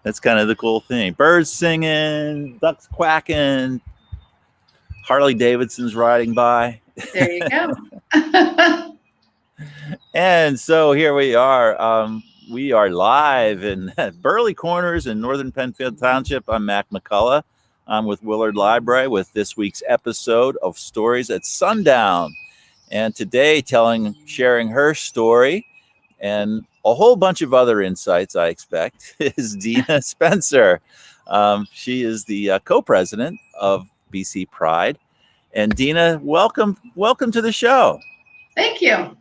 That's kind of the cool thing. Birds singing, ducks quacking, Harley Davidson's riding by. There you go. And so here we are. We are live in Burley Corners in Northern Penfield Township. I'm Mac McCullough. I'm with Willard Library with this week's episode of Stories at Sundown. And today, sharing her story and a whole bunch of other insights, I expect, is Deana Spencer. She is the co-president of BCPride. And Deana, welcome to the show. Thank you.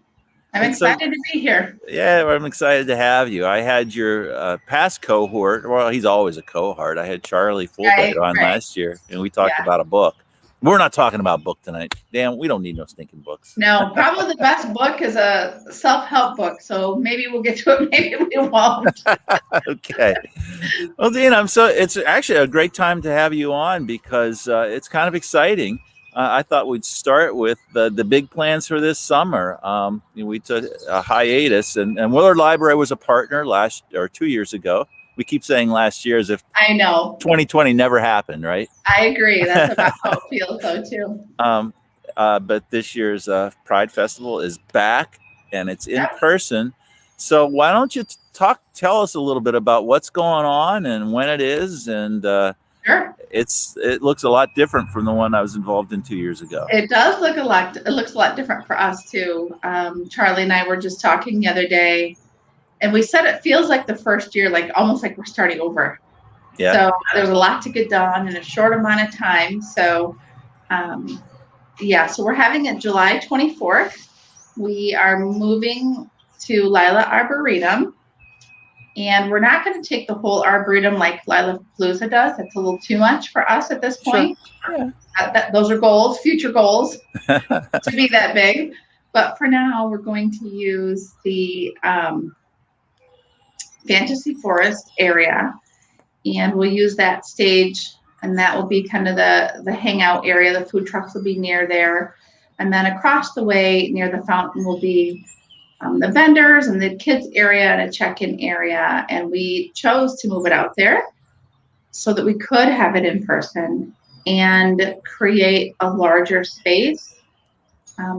I'm excited to be here. Yeah, I'm excited to have you. I had your past cohort. Well, he's always a cohort. I had Charlie Fulbright on last year, and we talked about a book. We're not talking about book tonight. Damn, we don't need no stinking books. No, probably the best book is a self-help book. So maybe we'll get to it. Maybe we won't. Okay. Well, Deana, it's actually a great time to have you on because it's kind of exciting. I thought we'd start with the big plans for this summer. We took a hiatus, and Willard Library was a partner 2 years ago. We keep saying last year as if I know 2020 never happened, right? I agree. That's about how it feels, though, too. But this year's Pride Festival is back, and it's in person. So why don't you tell us a little bit about what's going on and when it is, and Sure. It looks a lot different from the one I was involved in 2 years ago. It does look it looks a lot different for us too. Charlie and I were just talking the other day, and we said it feels like the first year, like almost like we're starting over. Yeah. So there's a lot to get done in a short amount of time. So, so we're having it July 24th. We are moving to Lila Arboretum. And we're not going to take the whole Arboretum like Lila Palooza does. That's a little too much for us at this point. Sure. Yeah. Those are goals, future goals, to be that big. But for now, we're going to use the Fantasy Forest area. And we'll use that stage. And that will be kind of the hangout area. The food trucks will be near there. And then across the way near the fountain will be the vendors and the kids area and a check-in area. And we chose to move it out there so that we could have it in person and create a larger space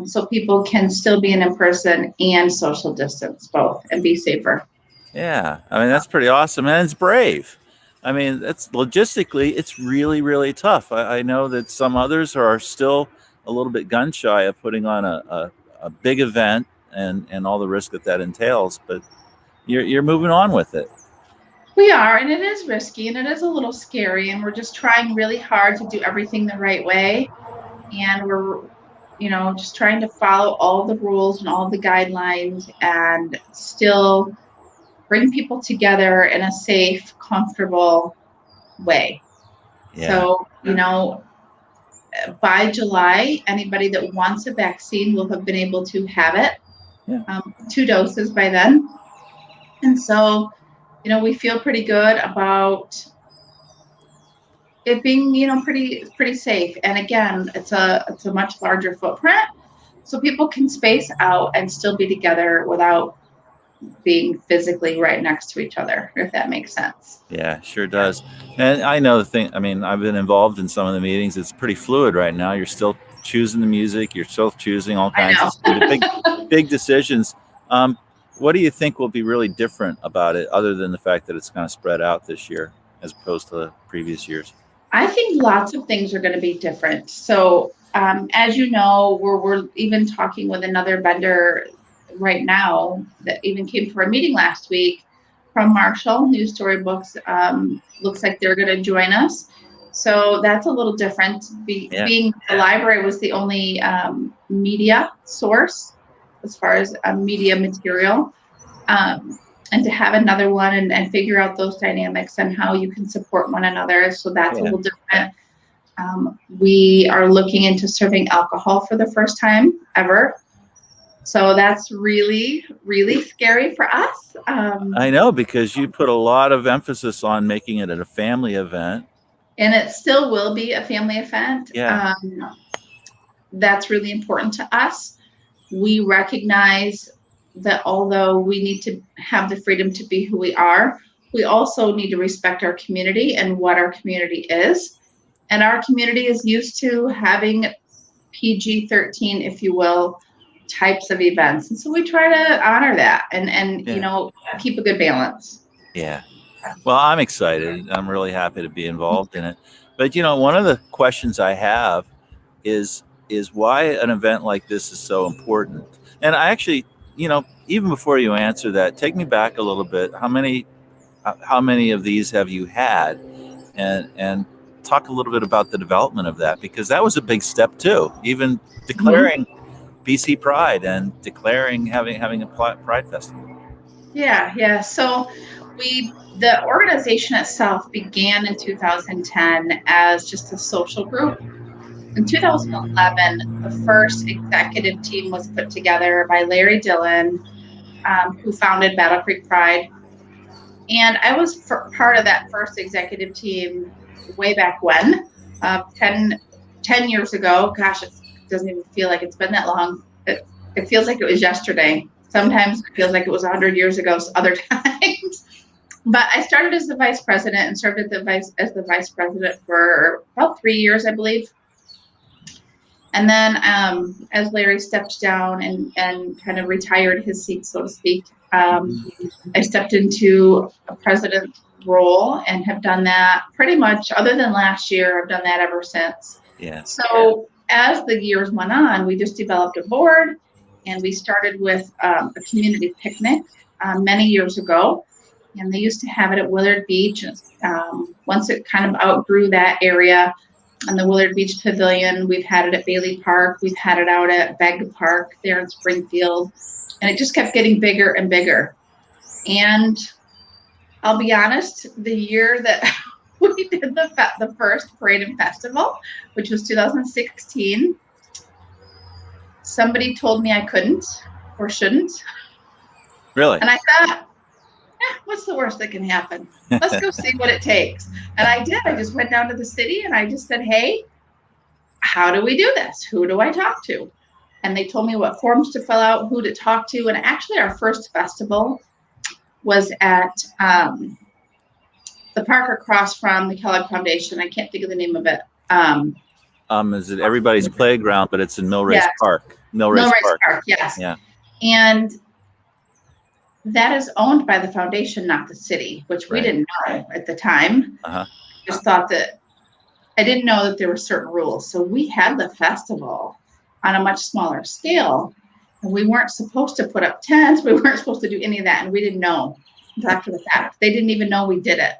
so people can still be in person and social distance both and be safer. Yeah, I mean, that's pretty awesome. And it's brave. I mean, that's logistically, it's really, really tough. I know that some others are still a little bit gun shy of putting on a big event and all the risk that entails, but you're moving on with it. We are, and it is risky and it is a little scary, and we're just trying really hard to do everything the right way. And we're, just trying to follow all the rules and all the guidelines and still bring people together in a safe, comfortable way. Yeah. So, by July, anybody that wants a vaccine will have been able to have it. Yeah. 2 doses by then. And so, we feel pretty good about it being, pretty safe. And again, it's a much larger footprint, so people can space out and still be together without being physically right next to each other, if that makes sense. Yeah, sure does. And I know I've been involved in some of the meetings. It's pretty fluid right now. You're still choosing the music. You're still choosing all kinds of big decisions. What do you think will be really different about it, other than the fact that it's kind of spread out this year as opposed to the previous years? I think lots of things are going to be different. So, as you know, we're even talking with another vendor right now that even came to our meeting last week from Marshall News Story Books. Looks like they're going to join us. So that's a little different. Being the library was the only media source as far as media material. And to have another one and figure out those dynamics and how you can support one another. So that's a little different. We are looking into serving alcohol for the first time ever. So that's really, really scary for us. I know, because you put a lot of emphasis on making it a family event. And it still will be a family event. Yeah. That's really important to us. We recognize that although we need to have the freedom to be who we are, we also need to respect our community and what our community is. And our community is used to having PG-13, if you will, types of events. And so we try to honor that and Yeah. keep a good balance. Yeah. Well, I'm excited. I'm really happy to be involved in it. But one of the questions I have is why an event like this is so important. And I actually, even before you answer that, take me back a little bit. How many of these have you had? And talk a little bit about the development of that, because that was a big step too. Even declaring BCPride and declaring having a Pride festival. Yeah. So the organization itself began in 2010 as just a social group. In 2011, the first executive team was put together by Larry Dillon, who founded Battle Creek Pride. And I was part of that first executive team way back when, 10 years ago. Gosh, it doesn't even feel like it's been that long. It feels like it was yesterday. Sometimes it feels like it was 100 years ago, other times. But I started as the vice president and served as the vice president for about 3 years, I believe. And then as Larry stepped down and kind of retired his seat, so to speak, I stepped into a president role and have done that pretty much, other than last year, I've done that ever since. Yeah. So as the years went on, we just developed a board, and we started with a community picnic many years ago. And they used to have it at Willard Beach. Once it kind of outgrew that area on the Willard Beach Pavilion, we've had it at Bailey Park. We've had it out at Begg Park there in Springfield. And it just kept getting bigger and bigger. And I'll be honest, the year that we did the first parade and festival, which was 2016, somebody told me I couldn't or shouldn't. Really? And I thought, what's the worst that can happen? Let's go see what it takes. And I did. I just went down to the city and I just said, hey, how do we do this? Who do I talk to? And they told me what forms to fill out, who to talk to. And actually, our first festival was at the park across from the Kellogg Foundation. I can't think of the name of it. Is it Everybody's Playground, but it's in Millrace Park. Millrace Park, yes. Yeah. And that is owned by the foundation, not the city, which we didn't know at the time. Just thought that I didn't know that there were certain rules. So we had the festival on a much smaller scale, and we weren't supposed to put up tents. We weren't supposed to do any of that, and we didn't know until after the fact. They didn't even know we did it.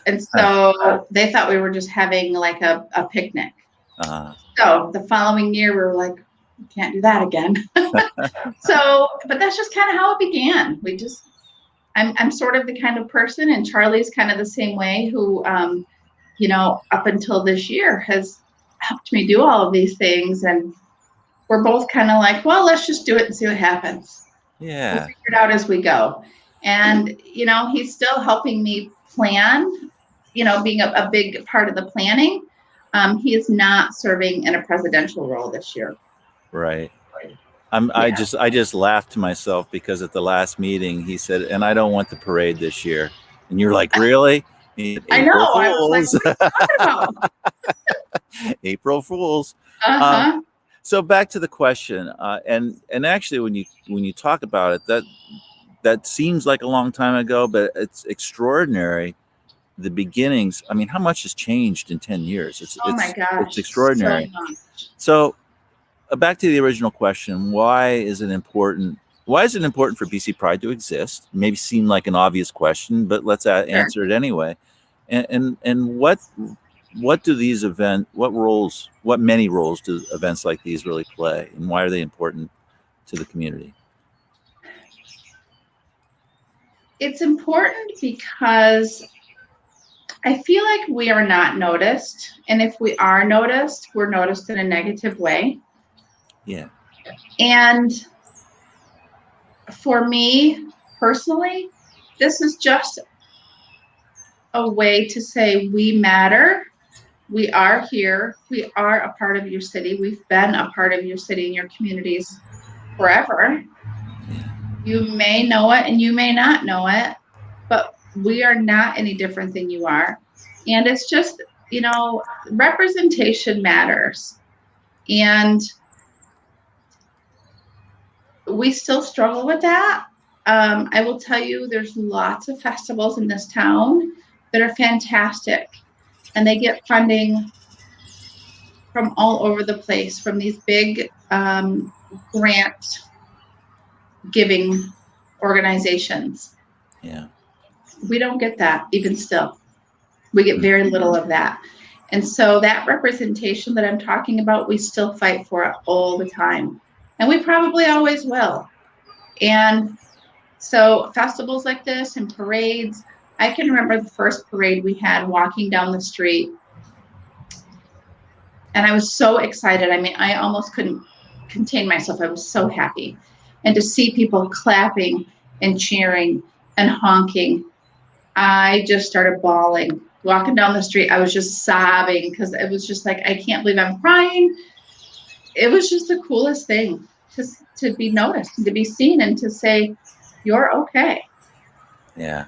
And so they thought we were just having like a picnic. So the following year, we were like, we can't do that again. But that's just kind of how it began. I'm sort of the kind of person, and Charlie's kind of the same way, who, up until this year has helped me do all of these things. And we're both kind of like, well, let's just do it and see what happens. Yeah. We'll figure it out as we go. And, he's still helping me plan, being a big part of the planning. He is not serving in a presidential role this year. Right. I just laughed to myself because at the last meeting he said, and I don't want the parade this year. And you're like, really? I know. I was like, what are you talking about? April Fools. So back to the question, and actually, when you talk about it, that seems like a long time ago, but it's extraordinary. The beginnings. I mean, how much has changed in 10 years? My gosh, it's extraordinary. So back to the original question: Why is it important? Why is it important for BCPride to exist? Maybe seem like an obvious question, but let's answer it anyway. And what do these what many roles do events like these really play, and why are they important to the community? It's important because I feel like we are not noticed. And if we are noticed, we're noticed in a negative way. Yeah. And for me personally, this is just a way to say we matter. We are here. We are a part of your city. We've been a part of your city and your communities forever. You may know it and you may not know it, but We are not any different than you are. And it's just, representation matters. And we still struggle with that. I will tell you, there's lots of festivals in this town that are fantastic, and they get funding from all over the place, from these big grant giving organizations. Yeah. We don't get that even still. We get very little of that. And so that representation that I'm talking about, we still fight for it all the time. And we probably always will. And so festivals like this and parades, I can remember the first parade we had walking down the street. And I was so excited. I mean, I almost couldn't contain myself. I was so happy. And to see people clapping and cheering and honking, I just started bawling. Walking down the street, I was just sobbing because it was just like, I can't believe I'm crying. It was just the coolest thing to be noticed, to be seen, and to say, you're okay. Yeah.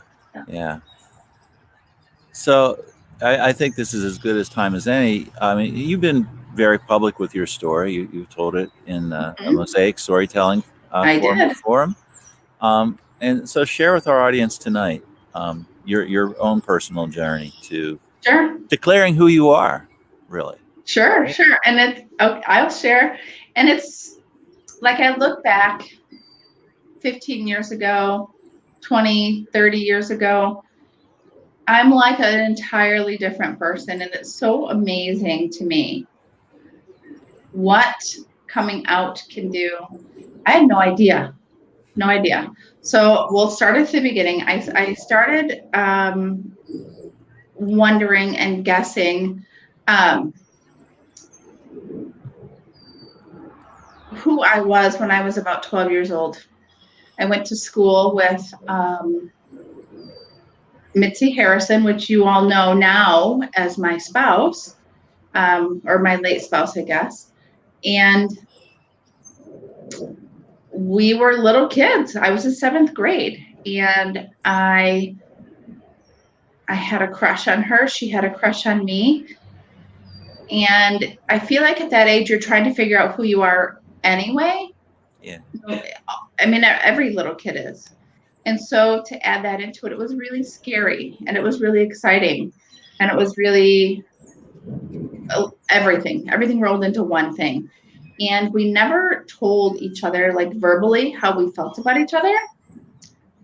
So I think this is as good as time as any. I mean, you've been very public with your story. You've told it in a Mosaic storytelling forum. And so share with our audience tonight your own personal journey to declaring who you are, really. Sure. And I'll share. And it's like, I look back 15 years ago, 20, 30 years ago, I'm like an entirely different person. And it's so amazing to me what coming out can do. I had no idea. So we'll start at the beginning. I started wondering and guessing who I was when I was about 12 years old. I went to school with Mitzi Harrison, which you all know now as my spouse, or my late spouse, I guess. And we were little kids. I was in 7th grade, and I had a crush on her. She had a crush on me. And I feel like at that age, you're trying to figure out who you are anyway. Yeah. I mean, every little kid is. And so to add that into it, it was really scary, and it was really exciting, and it was really everything rolled into one thing. And we never told each other, like, verbally how we felt about each other.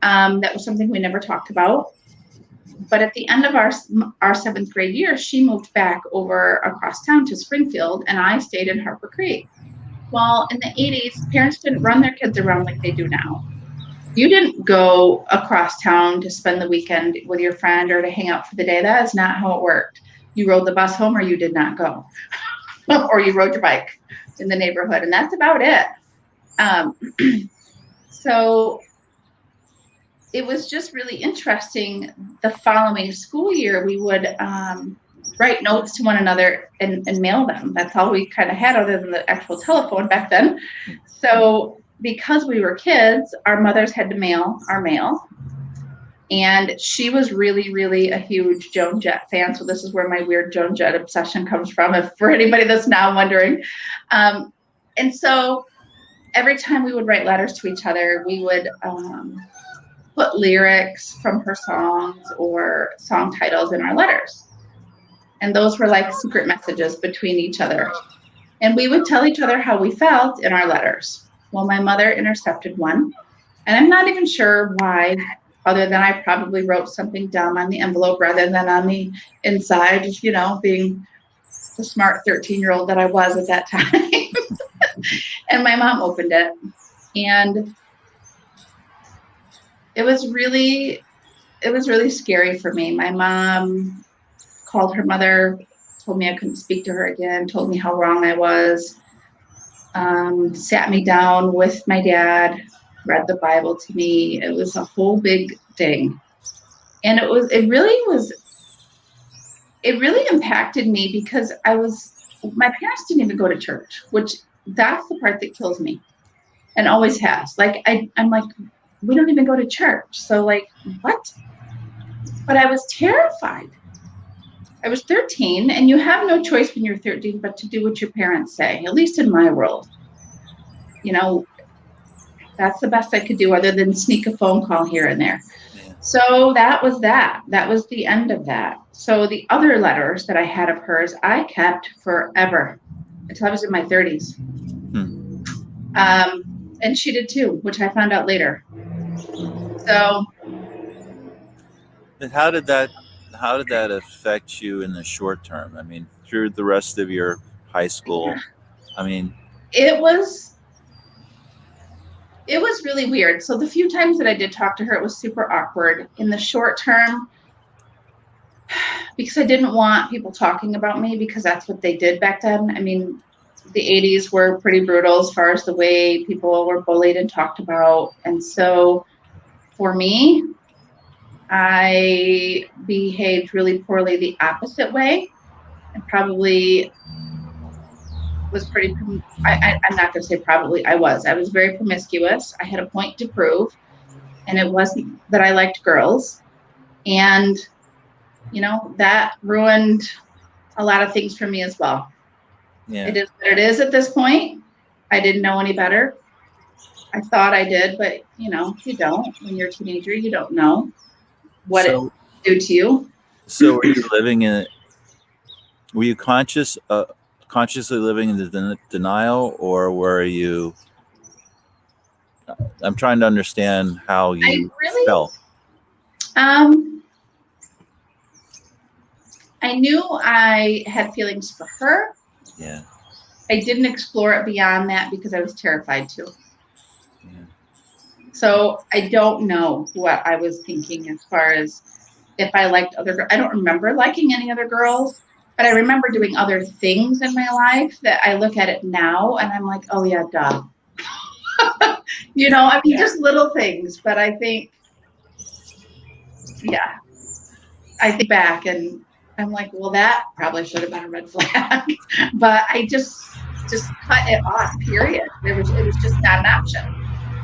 That was something we never talked about. But at the end of our 7th grade year, she moved back over across town to Springfield, and I stayed in Harper Creek. Well, in the 80s, parents didn't run their kids around like they do now. You didn't go across town to spend the weekend with your friend or to hang out for the day. That is not how it worked. You rode the bus home, or you did not go. Or you rode your bike in the neighborhood, and that's about it. So it was just really interesting. The following school year, we would write notes to one another and mail them. That's all we kind of had, other than the actual telephone back then. So because we were kids, our mothers had to mail our mail. And she was really, really a huge Joan Jett fan. So this is where my weird Joan Jett obsession comes from, for anybody that's now wondering. And so every time we would write letters to each other, we would put lyrics from her songs or song titles in our letters. And those were like secret messages between each other. And we would tell each other how we felt in our letters. Well, my mother intercepted one, and I'm not even sure why, other than I probably wrote something dumb on the envelope rather than on the inside, being the smart 13-year-old that I was at that time. And my mom opened it, and it was really scary for me. My mom called her mother, told me I couldn't speak to her again, told me how wrong I was, sat me down with my dad, read the Bible to me. It was a whole big thing. And it really impacted me, because my parents didn't even go to church, which that's the part that kills me, and always has. Like, I'm like, we don't even go to church. So, like, what? but I was terrified. I was 13, and you have no choice when you're 13 but to do what your parents say, at least in my world. You know, that's the best I could do other than sneak a phone call here and there. Yeah. So that was that. That was the end of that. So the other letters that I had of hers, I kept forever until I was in my 30s. And she did too, which I found out later. So And how did that affect you in the short term? I mean, through the rest of your high school. I mean, it was really weird. So the few times that I did talk to her, it was super awkward. In the short term, because I didn't want people talking about me, because that's what they did back then. I mean, the 80s were pretty brutal as far as the way people were bullied and talked about. And so for me, I behaved really poorly the opposite way, and probably was pretty, I'm not going to say probably, I was very promiscuous. I had a point to prove, and it wasn't that I liked girls. And, you know, that ruined a lot of things for me as well. yeah. It is what it is at this point. I didn't know any better. I thought I did, but you know, you don't. When you're a teenager, you don't know what it do to you. So were you living in? Were you consciously living in the denial, or were you? I'm trying to understand how you felt. I knew I had feelings for her. Yeah. I didn't explore it beyond that because I was terrified to. Yeah. So I don't know what I was thinking as far as if I liked other girls. I don't remember liking any other girls, but I remember doing other things in my life that I look at it now and I'm like, oh yeah, duh. You know, I mean, just little things, but I think, yeah, I think back and I'm like, well, that probably should have been a red flag, but I just cut it off, period. It was just not an option.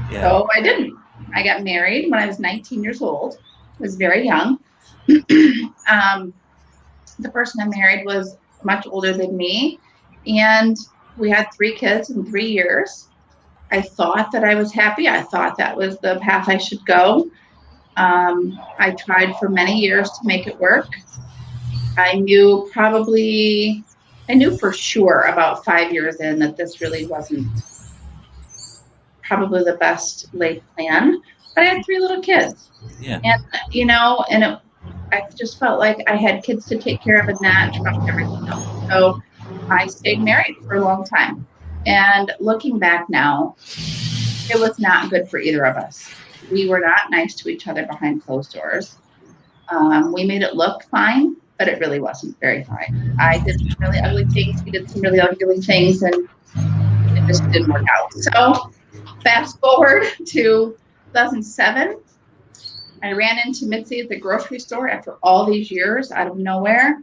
Yeah. So I didn't. I got married when I was 19 years old. I was very young. The person I married was much older than me, and we had 3 kids in 3 years. I thought that I was happy. I thought that was the path I should go. I tried for many years to make it work. I knew for sure about 5 years in that this really wasn't probably the best laid plan. But I had 3 little kids. Yeah. And, you know, I just felt like I had kids to take care of and not trust everything else. So I stayed married for a long time. And looking back now, it was not good for either of us. We were not nice to each other behind closed doors. We made it look fine, but it really wasn't very fine. I did some really ugly things. He did some really ugly things, and it just didn't work out. So fast forward to 2007. I ran into Mitzi at the grocery store after all these years out of nowhere.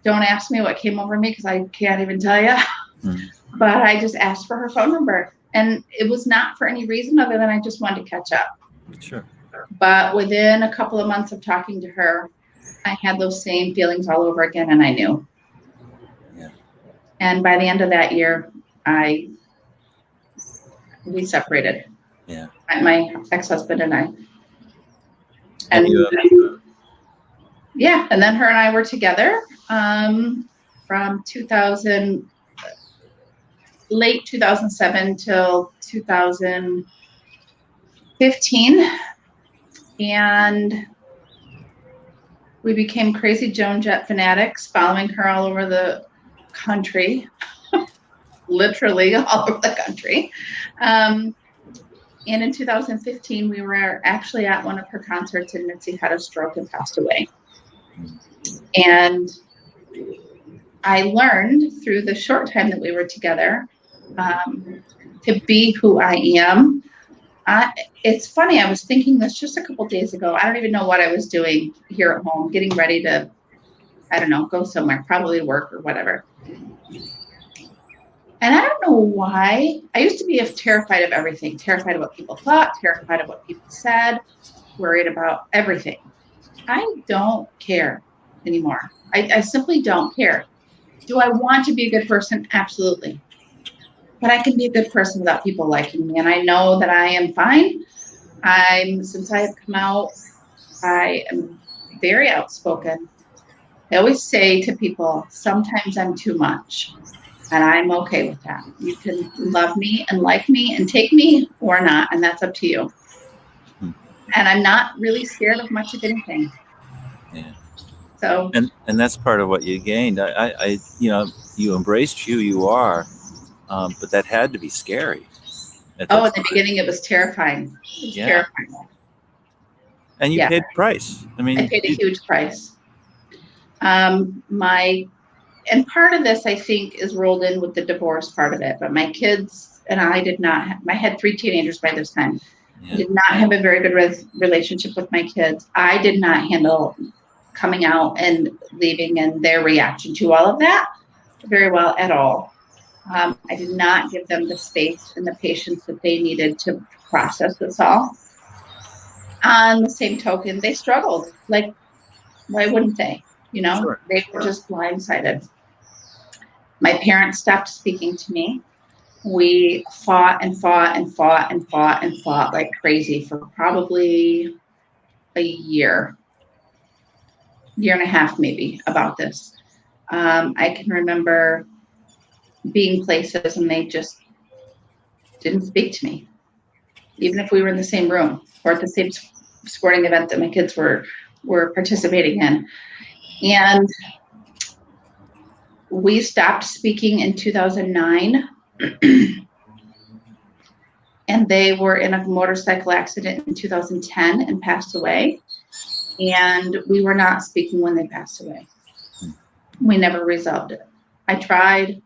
Don't ask me what came over me because I can't even tell you. But I just asked for her phone number. And it was not for any reason other than I just wanted to catch up. Sure. But within a couple of months of talking to her, I had those same feelings all over again, and I knew. Yeah. And by the end of that year, we separated. Yeah. My ex-husband and I. And yeah, and then her and I were together from late 2007 till 2015, and we became crazy Joan Jett fanatics, following her all over the country, literally all over the country. And in 2015, we were actually at one of her concerts, and Mitzi had a stroke and passed away. And I learned through the short time that we were together to be who I am. It's funny, I was thinking this just a couple days ago. I don't even know what I was doing here at home, getting ready to, I don't know, go somewhere, probably work or whatever. And I don't know why. I used to be terrified of everything, terrified of what people thought, terrified of what people said, worried about everything. I don't care anymore. I simply don't care. Do I want to be a good person? Absolutely. But I can be a good person without people liking me. And I know that I am fine. Since I have come out, I am very outspoken. I always say to people, sometimes I'm too much. And I'm okay with that. You can love me and like me and take me or not. And that's up to you. Hmm. And I'm not really scared of much of anything. Yeah. So, And that's part of what you gained. You embraced who you are, but that had to be scary at that in the time. beginning, it was terrifying. It was Yeah. terrifying. And you Yeah, paid the price. I I mean, paid a huge price. My and part of this, I think, is rolled in with the divorce part of it. But my kids and I did not. I had 3 teenagers by this time. I yeah. did not have a very good relationship with my kids. I did not handle coming out and leaving and their reaction to all of that very well at all. I did not give them the space and the patience that they needed to process this all. On the same token, they struggled. Like, why wouldn't they? Sure. They were just blindsided. My parents stopped speaking to me. We fought and fought and fought and fought and fought like crazy for probably a year and a half, maybe, about this. I can remember being places and they just didn't speak to me, even if we were in the same room or at the same sporting event that my kids were participating in. And we stopped speaking in 2009. And they were in a motorcycle accident in 2010 and passed away. And we were not speaking when they passed away. We never resolved it. I tried.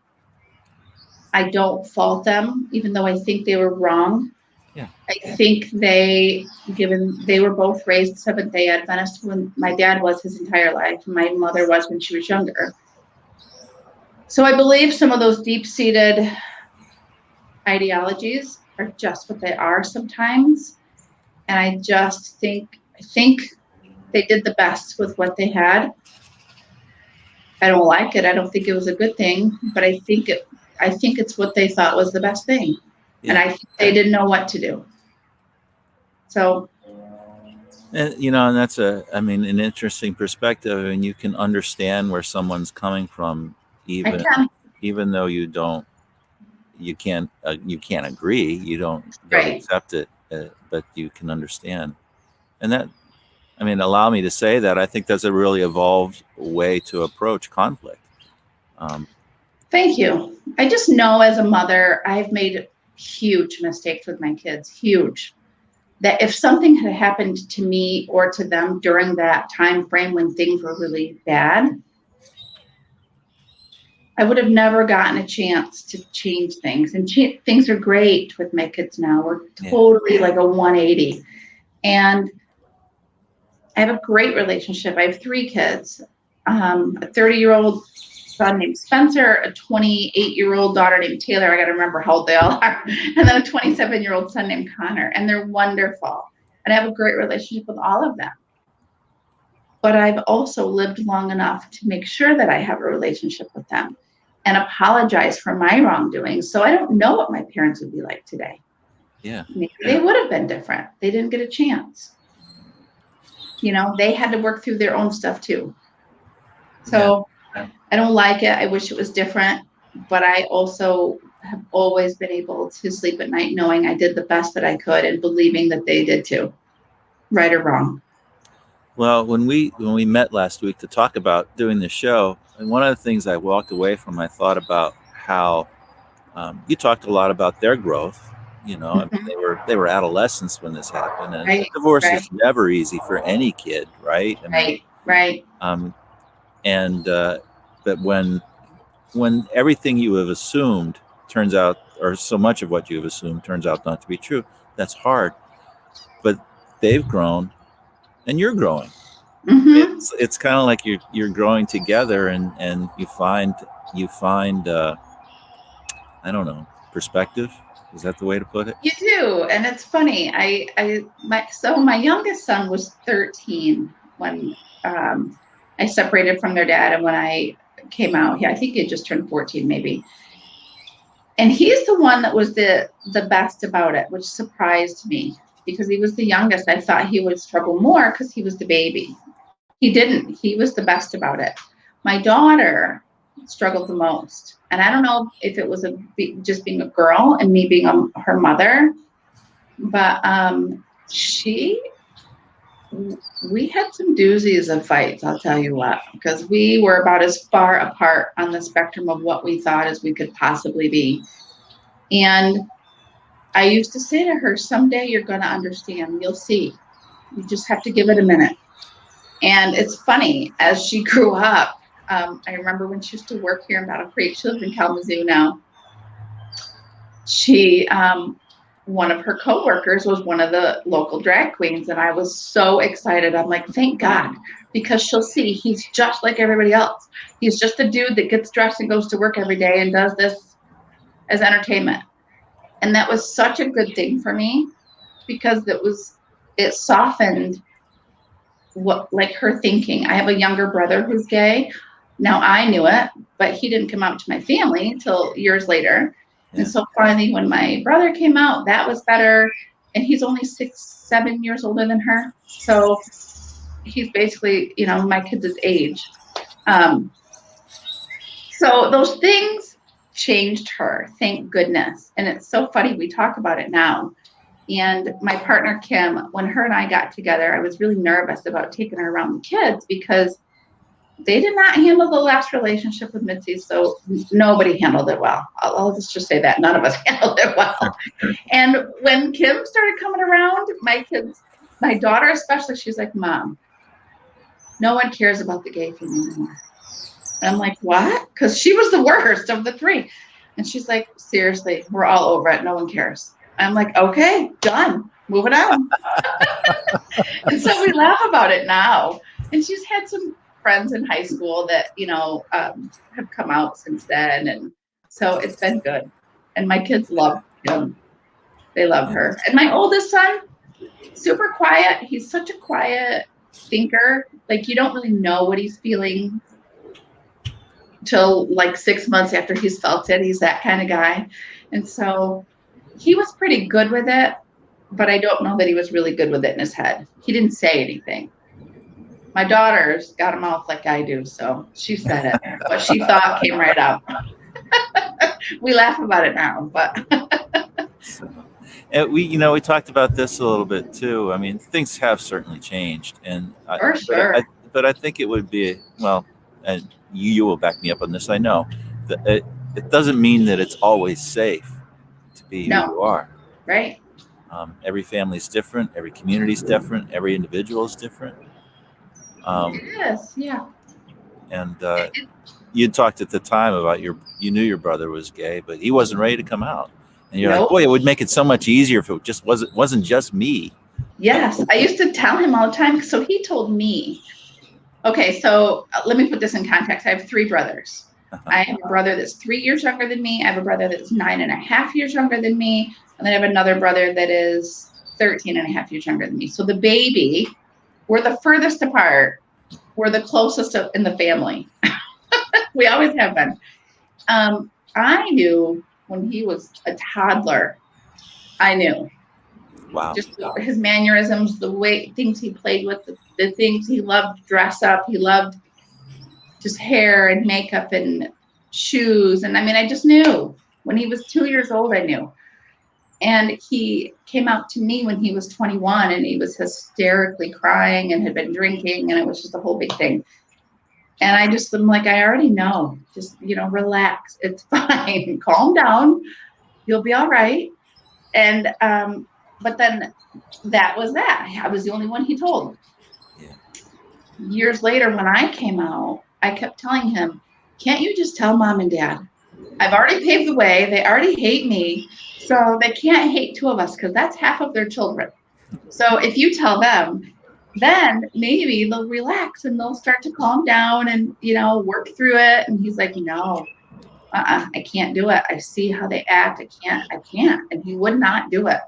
I don't fault them, even though I think they were wrong. Yeah. I think they were both raised Seventh-day Adventist when my dad was his entire life. My mother was when she was younger. So I believe some of those deep-seated ideologies are just what they are sometimes. And I just think they did the best with what they had. I don't like it. I don't think it was a good thing, but I think it's what they thought was the best thing. And Yeah. I think they didn't know what to do. So, And that's an interesting perspective, and you can understand where someone's coming from, I even can. even though you can't agree, you don't Right. accept it, but you can understand. And allow me to say that I think that's a really evolved way to approach conflict. Um, Thank you. I just know as a mother, I've made huge mistakes with my kids, huge. That if something had happened to me or to them during that time frame when things were really bad, I would have never gotten a chance to change things. And things are great with my kids now. We're yeah, totally like a 180. And I have a great relationship. I have 3 kids, a 30-year-old son named Spencer, a 28-year-old daughter named Taylor. I got to remember how old they all are. And then a 27-year-old son named Connor. And they're wonderful. And I have a great relationship with all of them. But I've also lived long enough to make sure that I have a relationship with them and apologize for my wrongdoings. So I don't know what my parents would be like today. yeah, Maybe they would have been different. They didn't get a chance. They had to work through their own stuff too. yeah. So I don't like it. I wish it was different, but I also have always been able to sleep at night knowing I did the best that I could and believing that they did too, right or wrong. Well, when we met last week to talk about doing the show, and one of the things I walked away from, I thought about how you talked a lot about their growth. Mhm. They were adolescents when this happened, and Right, divorce right, is never easy for any kid, right? right. Um, and but when everything you have assumed turns out, or so much of what you have assumed turns out not to be true, that's hard. But they've grown, and you're growing. Mm-hmm. It's kind of like you're growing together, and you find I don't know, perspective. Is that the way to put it? You do, and it's funny. My youngest son was 13 when I separated from their dad, and when I came out, I think he had just turned 14 maybe. And he's the one that was the best about it, which surprised me because he was the youngest. I thought he would struggle more because he was the baby. He didn't. He was the best about it. My daughter struggled the most. And I don't know if it was just being a girl and me being her mother, but we had some doozies of fights, I'll tell you what, because we were about as far apart on the spectrum of what we thought as we could possibly be. And I used to say to her, someday you're going to understand. You'll see. You just have to give it a minute. And it's funny, as she grew up, I remember when she used to work here in Battle Creek. She lives in Kalamazoo now. She, one of her coworkers was one of the local drag queens, and I was so excited. I'm like, thank God, because she'll see he's just like everybody else. He's just a dude that gets dressed and goes to work every day and does this as entertainment. And that was such a good thing for me because it softened like her thinking. I have a younger brother who's gay. Now I knew it, but he didn't come out to my family until years later. Yeah. And so finally, when my brother came out, that was better. And he's only 6-7 years older than her. So he's basically, my kids' age. So those things changed her, thank goodness. And it's so funny, we talk about it now. And my partner, Kim, when her and I got together, I was really nervous about taking her around the kids because they did not handle the last relationship with Mitzi. So nobody handled it well. I'll just say that. None of us handled it well. And when Kim started coming around, my kids, my daughter especially, she's like, Mom, no one cares about the gay thing anymore. And I'm like, what? Because she was the worst of the three. And she's like, seriously, we're all over it. No one cares. I'm like, okay, done. Moving on. And so we laugh about it now. And she's had some friends in high school that, have come out since then. And so it's been good. And my kids love him. They love her. And my oldest son, super quiet. He's such a quiet thinker. Like, you don't really know what he's feeling till like 6 months after he's felt it. He's that kind of guy. And so he was pretty good with it, but I don't know that he was really good with it in his head. He didn't say anything. My daughter's got a mouth like I do, so she said it. What she thought came right out. We laugh about it now, but. And we talked about this a little bit too. I mean, things have certainly changed, and for sure. But I think it would be, and you will back me up on this. I know that it doesn't mean that it's always safe to be who you are. Right. Every family is different. Every community is different. Every individual is different. Yes. Yeah. And you talked at the time about you knew your brother was gay, but he wasn't ready to come out. And you're like, boy, it would make it so much easier if it just wasn't just me. Yes. I used to tell him all the time. So he told me, okay, so let me put this in context. I have 3 brothers. I have a brother that's 3 years younger than me. I have a brother that's 9.5 years younger than me. And then I have another brother that is 13.5 years younger than me. So the baby, we're the furthest apart. We're the closest in the family. We always have been. I knew when he was a toddler, I knew. Wow. Just his mannerisms, the way things he played with, the things he loved to dress up. He loved just hair and makeup and shoes. And I mean, I just knew when he was 2 years old, I knew. And he came out to me when he was 21 and he was hysterically crying and had been drinking. And it was just a whole big thing. And I'm like, I already know, just, relax. It's fine. Calm down. You'll be all right. And, but then that was that. I was the only one he told. Yeah. Years later, when I came out, I kept telling him, can't you just tell Mom and Dad? I've already paved the way. They already hate me. So they can't hate 2 of us because that's half of their children. So if you tell them, then maybe they'll relax and they'll start to calm down and, work through it. And he's like, no, I can't do it. I see how they act. I can't. And he would not do it.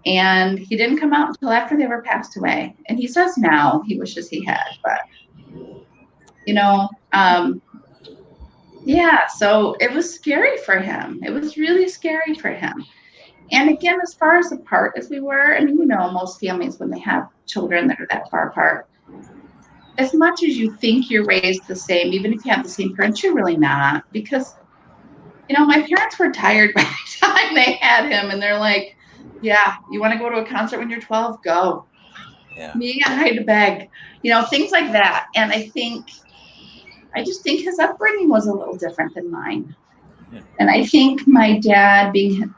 And he didn't come out until after they were passed away. And he says now he wishes he had, but you know, yeah, so it was scary for him. It was really scary for him. And again, as far as apart as we were, I mean, you know, most families, when they have children that are that far apart, as much as you think you're raised the same, even if you have the same parents, you're really not. Because, you know, my parents were tired by the time they had him, and they're like, yeah, you want to go to a concert when you're 12? Go. Yeah. Me, I had to beg, you know, things like that. And I just think his upbringing was a little different than mine. Yeah. And I think my dad,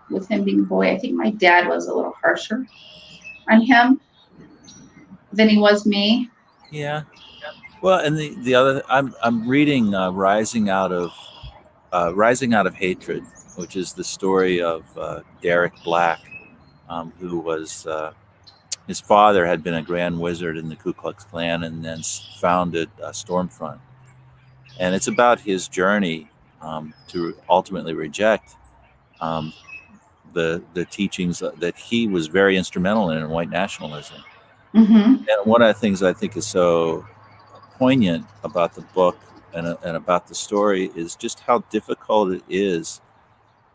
with him being a boy, I think my dad was a little harsher on him than he was me. Yeah. Well, and the other, I'm reading Rising Out of Hatred, which is the story of Derek Black, who was his father had been a Grand Wizard in the Ku Klux Klan and then founded Stormfront, and it's about his journey to ultimately reject um, the teachings that he was very instrumental in white nationalism. Mm-hmm. And one of the things I think is so poignant about the book and about the story is just how difficult it is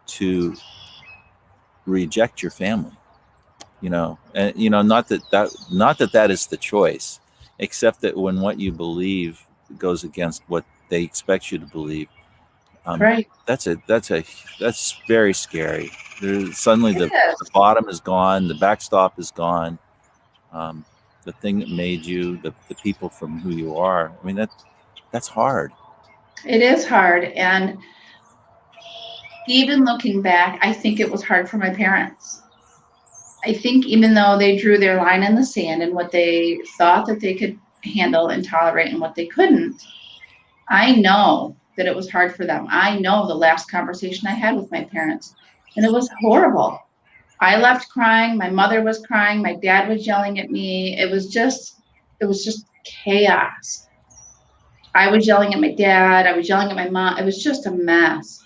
to reject your family. And not that is the choice, except that when what you believe goes against what they expect you to believe, Right. that's very scary. Suddenly It the is. bottom is gone, the backstop is gone, um, the thing that made you the people from who you are. I mean that's hard. It is hard. And even looking back, I think it was hard for my parents. I think even though they drew their line in the sand and what they thought that they could handle and tolerate and what they couldn't, I know that it was hard for them. I know the last conversation I had with my parents, and it was horrible. I left crying. My mother was crying. My dad was yelling at me. It was just chaos. I was yelling at my dad. I was yelling at my mom. It was just a mess.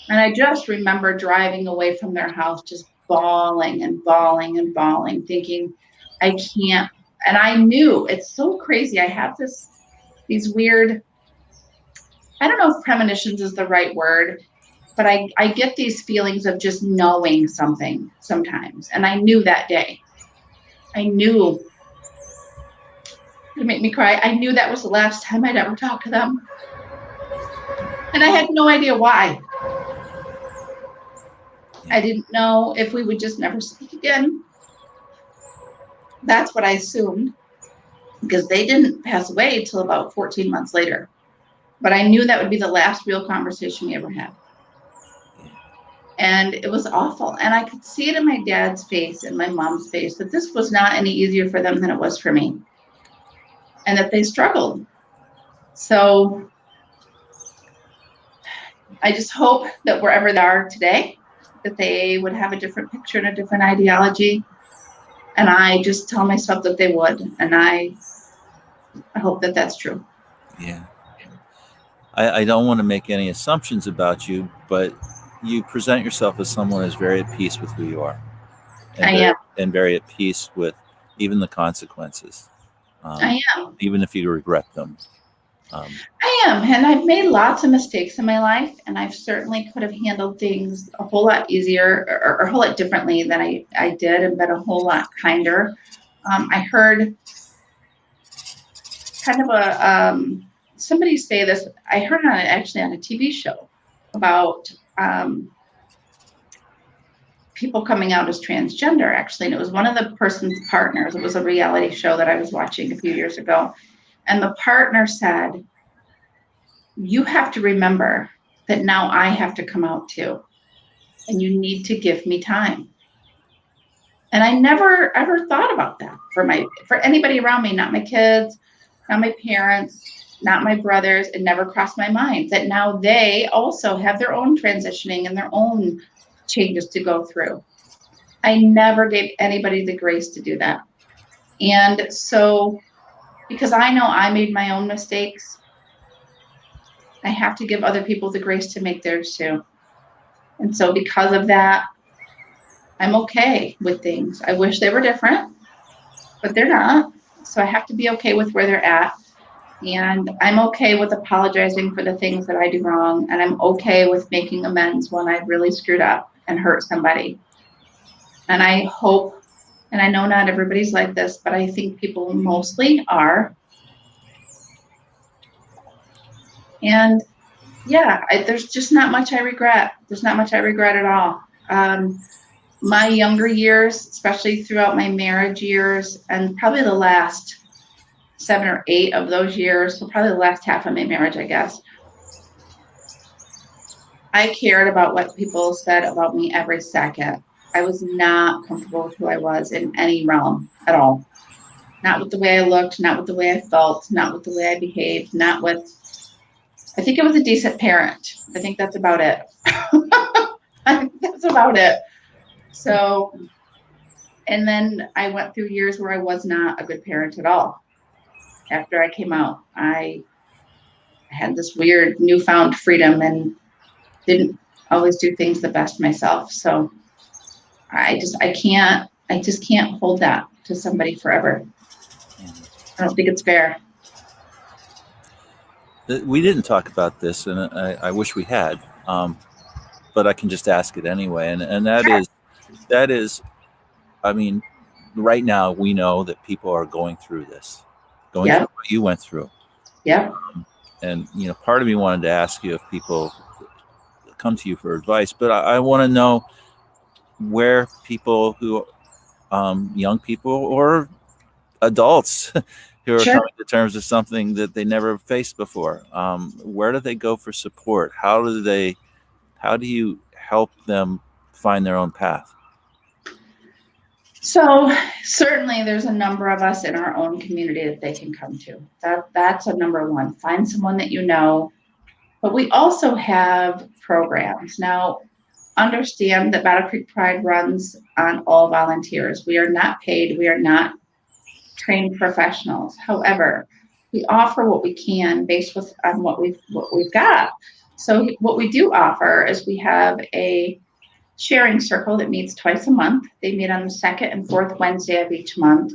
And I just remember driving away from their house, just bawling and bawling and bawling, thinking, I can't. And I knew it's so crazy. I have these weird, I don't know if premonitions is the right word, but I get these feelings of just knowing something sometimes. And I knew that day. I knew it made me cry. I knew that was the last time I'd ever talk to them. And I had no idea why. I didn't know if we would just never speak again. That's what I assumed, because they didn't pass away until about 14 months later. But I knew that would be the last real conversation we ever had. And it was awful. And I could see it in my dad's face and my mom's face that this was not any easier for them than it was for me, and that they struggled. So I just hope that wherever they are today, that they would have a different picture and a different ideology. And I just tell myself that they would. And I hope that that's true. Yeah. I don't want to make any assumptions about you, but you present yourself as someone who's very at peace with who you are, I am. and very at peace with even the consequences, I am. even if you regret them. I am. And I've made lots of mistakes in my life. And I've certainly could have handled things a whole lot easier or a whole lot differently than I did, and been a whole lot kinder. I heard kind of somebody say this. I heard it actually on a TV show about people coming out as transgender, actually. And it was one of the person's partners. It was a reality show that I was watching a few years ago. And the partner said, you have to remember that now I have to come out too. And you need to give me time. And I never ever thought about that for anybody around me, not my kids, not my parents, not my brothers. It never crossed my mind that now they also have their own transitioning and their own changes to go through. I never gave anybody the grace to do that. And so, because I know I made my own mistakes, I have to give other people the grace to make theirs too. And so because of that, I'm okay with things. I wish they were different, but they're not. So I have to be okay with where they're at. And I'm okay with apologizing for the things that I do wrong. And I'm okay with making amends when I've really screwed up and hurt somebody. And I hope, and I know not everybody's like this, but I think people mostly are. And yeah, there's just not much I regret. There's not much I regret at all. My younger years, especially throughout my marriage years, and probably the last 7 or 8 of those years, so probably the last half of my marriage, I guess, I cared about what people said about me every second. I was not comfortable with who I was in any realm at all. Not with the way I looked, not with the way I felt, not with the way I behaved, not with, I think I was a decent parent. I think that's about it. I think that's about it. So, and then I went through years where I was not a good parent at all. After I came out, I had this weird newfound freedom and didn't always do things the best myself. So I just can't hold that to somebody forever. I don't think it's fair. We didn't talk about this, and I wish we had, but I can just ask it anyway. And that is, I mean, right now we know that people are going through this, going through what you went through. Yep. And part of me wanted to ask you if people come to you for advice, but I want to know where people who, young people or adults who are coming to terms with something that they never faced before, where do they go for support? How do you help them find their own path? So certainly there's a number of us in our own community that they can come to. That's a number one. Find someone that you know. But we also have programs. Now, understand that Battle Creek Pride runs on all volunteers. We are not paid. We are not trained professionals. However, we offer what we can based on what we've got. So what we do offer is we have a sharing circle that meets twice a month. They meet on the second and fourth Wednesday of each month.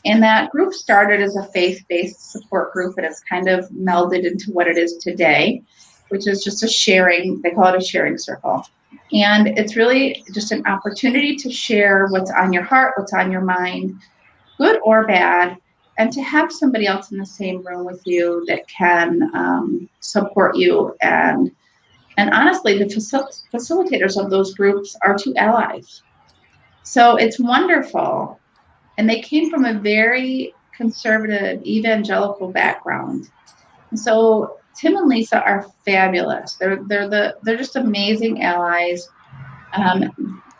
And that group started as a faith-based support group, and it's kind of melded into what it is today, which is just a sharing, they call it a sharing circle. And it's really just an opportunity to share what's on your heart, what's on your mind, good or bad, and to have somebody else in the same room with you that can support you. And honestly, the facilitators of those groups are 2 allies. So it's wonderful. And they came from a very conservative evangelical background. And so Tim and Lisa are fabulous. They're just amazing allies.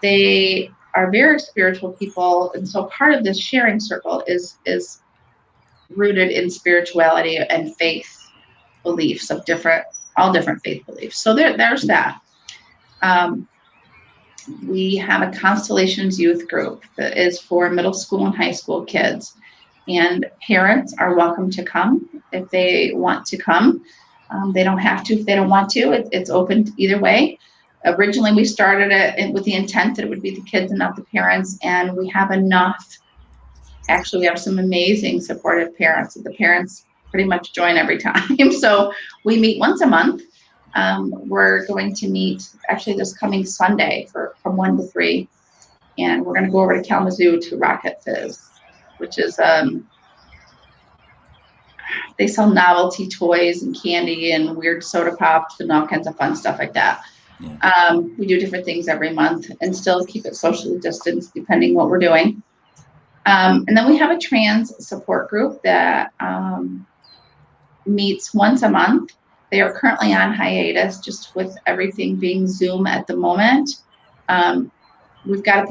They are very spiritual people, and so part of this sharing circle is rooted in spirituality and faith beliefs of all different faith beliefs. So there's that. We have a Constellations youth group that is for middle school and high school kids, and parents are welcome to come if they want to come. They don't have to if they don't want to. It's open either way. Originally, we started it with the intent that it would be the kids and not the parents, and we have enough. Actually, we have some amazing supportive parents. The parents pretty much join every time. So we meet once a month. We're going to meet actually this coming Sunday from 1 to 3, and we're going to go over to Kalamazoo to Rocket Fizz, which is they sell novelty toys and candy and weird soda pops and all kinds of fun stuff like that. Yeah. We do different things every month and still keep it socially distanced depending what we're doing. And then we have a trans support group that meets once a month. They are currently on hiatus just with everything being Zoom at the moment. We've got a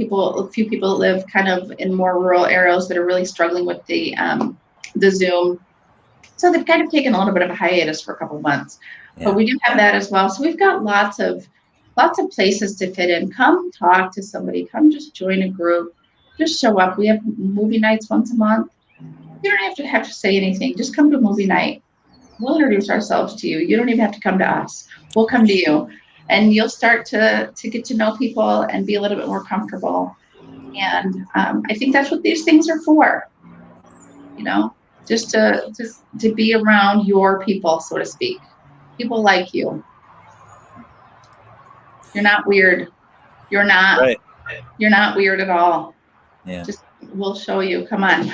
few people that live kind of in more rural areas that are really struggling with the Zoom. So they've kind of taken a little bit of a hiatus for a couple of months. Yeah. But we do have that as well. So we've got lots of places to fit in. Come talk to somebody. Come just join a group. Just show up. We have movie nights once a month. You don't have to say anything. Just come to a movie night. We'll introduce ourselves to you. You don't even have to come to us. We'll come to you. and you'll start to get to know people and be a little bit more comfortable. And I think that's what these things are for, just to be around your people, so to speak. People like you. You're not weird. You're not. Right. You're not weird at all. Yeah. Just we'll show you. Come on.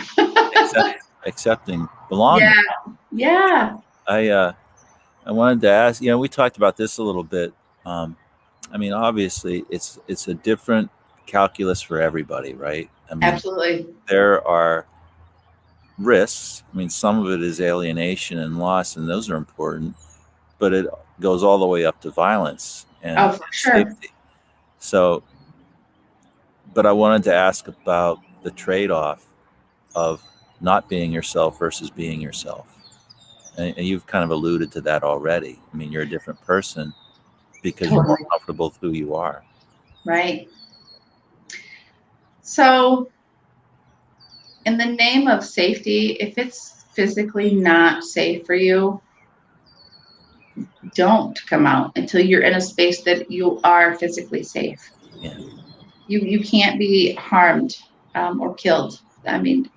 Accepting, belonging. Yeah. I wanted to ask. We talked about this a little bit. I mean, obviously, it's a different calculus for everybody, right? I mean, Absolutely. there are risks. I mean, some of it is alienation and loss, and those are important, but it goes all the way up to violence and for sure. safety. So, but I wanted to ask about the trade-off of not being yourself versus being yourself. And you've kind of alluded to that already. I mean, you're a different person because you're more comfortable with who you are. Right. So, in the name of safety, if it's physically not safe for you, don't come out until you're in a space that you are physically safe. Yeah. You can't be harmed or killed. I mean,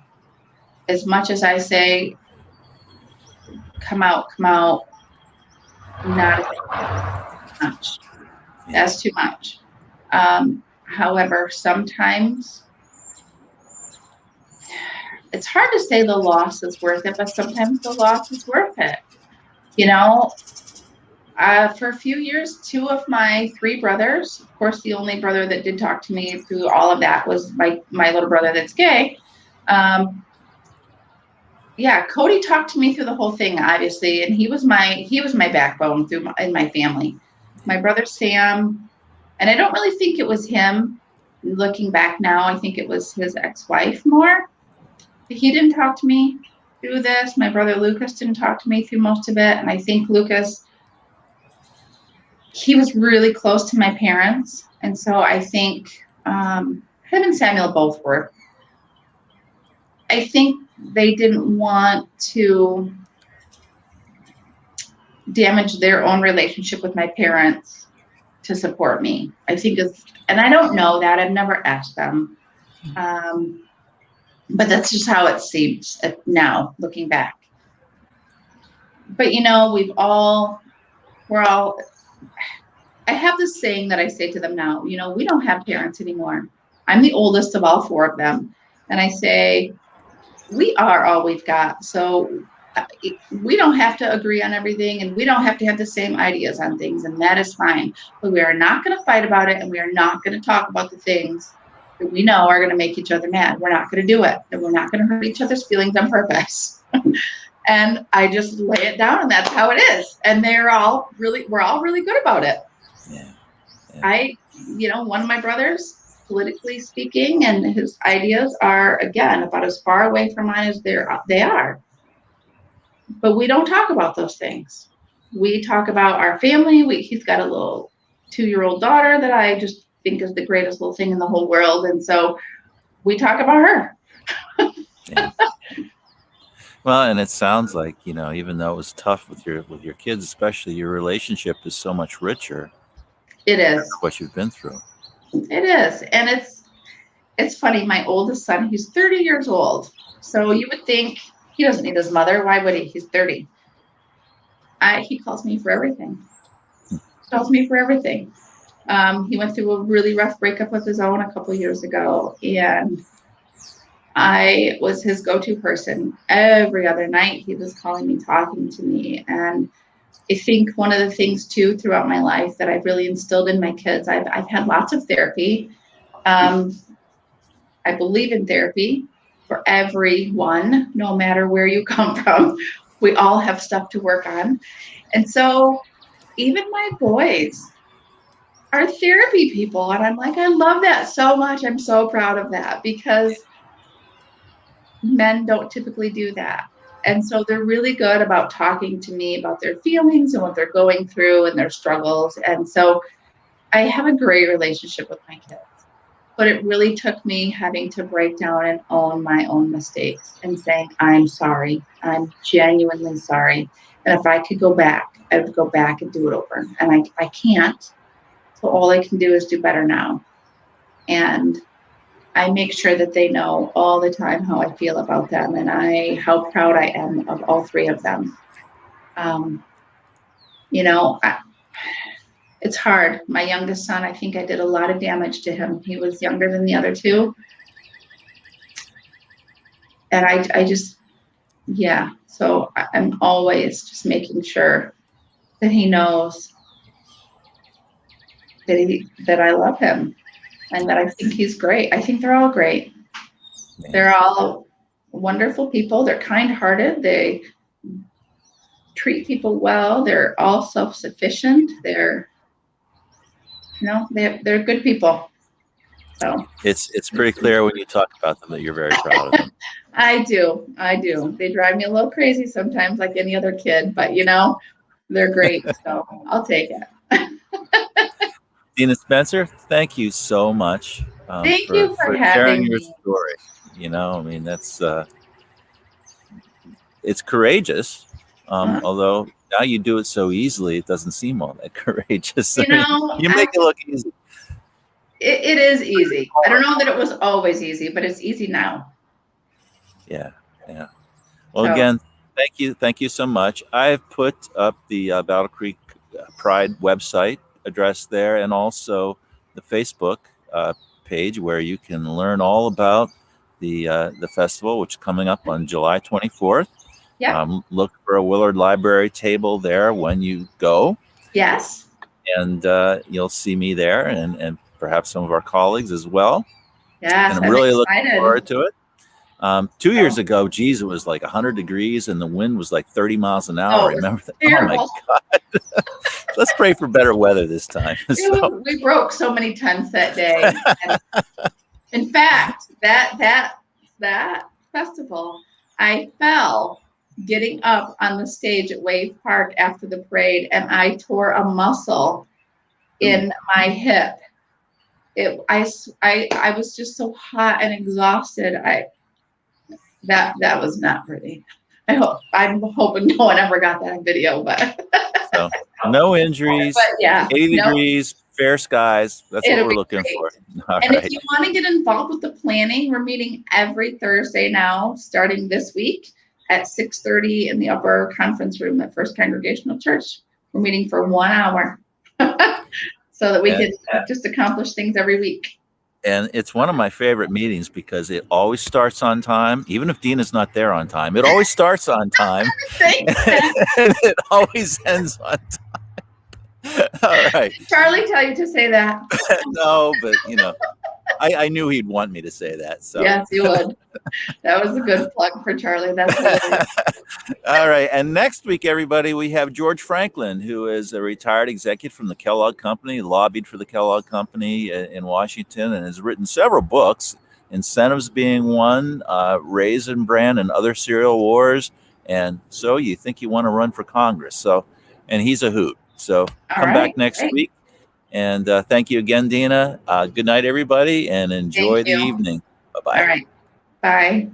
as much as I say, come out, not much. That's too much. However, sometimes it's hard to say the loss is worth it, but sometimes the loss is worth it. For a few years, 2 of my 3 brothers, of course, the only brother that did talk to me through all of that was my little brother that's gay. Cody talked to me through the whole thing, obviously, and he was my backbone in my family. My brother Sam, and I don't really think it was him. Looking back now, I think it was his ex-wife more. But he didn't talk to me through this. My brother Lucas didn't talk to me through most of it, and I think Lucas, he was really close to my parents, and so I think him and Samuel both were. I think they didn't want to damage their own relationship with my parents to support me. I think and I don't know that. I've never asked them. But that's just how it seems now, looking back. But I have this saying that I say to them now, we don't have parents anymore. I'm the oldest of all 4 of them. And I say, we are all we've got. So we don't have to agree on everything, and we don't have to have the same ideas on things, and that is fine. But we are not going to fight about it, and we are not going to talk about the things that we know are going to make each other mad. We're not going to do it, and we're not going to hurt each other's feelings on purpose. And I just lay it down, and that's how it is. And we're all really good about it. Yeah. One of my brothers, politically speaking, and his ideas are, again, about as far away from mine as they are. But we don't talk about those things. We talk about our family. He's got a little 2-year-old daughter that I just think is the greatest little thing in the whole world. And so we talk about her. Yeah. Well, and it sounds like, even though it was tough with your kids, especially, your relationship is so much richer. It is. What you've been through. It is. And it's funny. My oldest son, he's 30 years old. So you would think he doesn't need his mother. Why would he? He's 30. He calls me for everything. He went through a really rough breakup of his own a couple of years ago, and I was his go-to person. Every other night, he was calling me, talking to me. And I think one of the things, too, throughout my life that I've really instilled in my kids, I've had lots of therapy. I believe in therapy for everyone, no matter where you come from. We all have stuff to work on. And so even my boys are therapy people. And I'm like, I love that so much. I'm so proud of that, because men don't typically do that. And so they're really good about talking to me about their feelings and what they're going through and their struggles. And so I have a great relationship with my kids. But it really took me having to break down and own my own mistakes and saying, I'm sorry. I'm genuinely sorry. And if I could go back, I would go back and do it over. And I can't. So all I can do is do better now. And I make sure that they know all the time how I feel about them and how proud I am of all three of them. You know, it's hard. My youngest son, I think I did a lot of damage to him. He was younger than the other two. And I just, yeah. So I'm always just making sure that he knows that I love him and that I think he's great. I think they're all great. They're all wonderful people. They're kind-hearted. They treat people well. They're all self-sufficient. They're good people. So it's pretty clear when you talk about them that you're very proud of them. I do. They drive me a little crazy sometimes, like any other kid, but they're great. So I'll take it. Deana Spencer, thank you so much. Thank you for sharing having your me. story. I mean, that's it's courageous. Although now you do it so easily, it doesn't seem all that courageous. You make it look easy. It is easy. I don't know that it was always easy, but it's easy now. Yeah. Well, again, thank you so much. I've put up the Battle Creek Pride website address there, and also the Facebook page where you can learn all about the festival, which is coming up on July 24th. Yeah. Look for a Willard Library table there when you go. Yes. And you'll see me there, and perhaps some of our colleagues as well. Yes, and I'm really excited. Looking forward to it. 2 years ago, geez, it was like 100 degrees and the wind was like 30 miles an hour. Remember that? Terrible. Oh my God. Let's pray for better weather this time. We broke so many tents that day. In fact, that festival, I fell getting up on the stage at Wave Park after the parade, and I tore a muscle in my hip. I was just so hot and exhausted. That was not pretty. I'm hoping no one ever got that on video, but so no injuries. But yeah, 80 degrees, fair skies. That's what we're looking for. All and right. if you want to get involved with the planning, we're meeting every Thursday now, starting this week at 6:30 in the upper conference room at First Congregational Church. We're meeting for 1 hour so that we can just accomplish things every week. And it's one of my favorite meetings because it always starts on time. Even if Deana's not there on time, it always starts on time. Thanks, and it always ends on time. All right. Did Charlie tell you to say that? No, but I knew he'd want me to say that. So yes, you would. That was a good plug for Charlie. That's hilarious. All right. And next week, everybody, we have George Franklin, who is a retired executive from the Kellogg Company, lobbied for the Kellogg Company in Washington, and has written several books, Incentives being one, Raisin Bran and Other Cereal Wars. And So You Think You Want to Run for Congress. So, and he's a hoot. So come back next week. And thank you again, Deana. Good night, everybody, and enjoy the evening. Bye-bye. All right. Bye.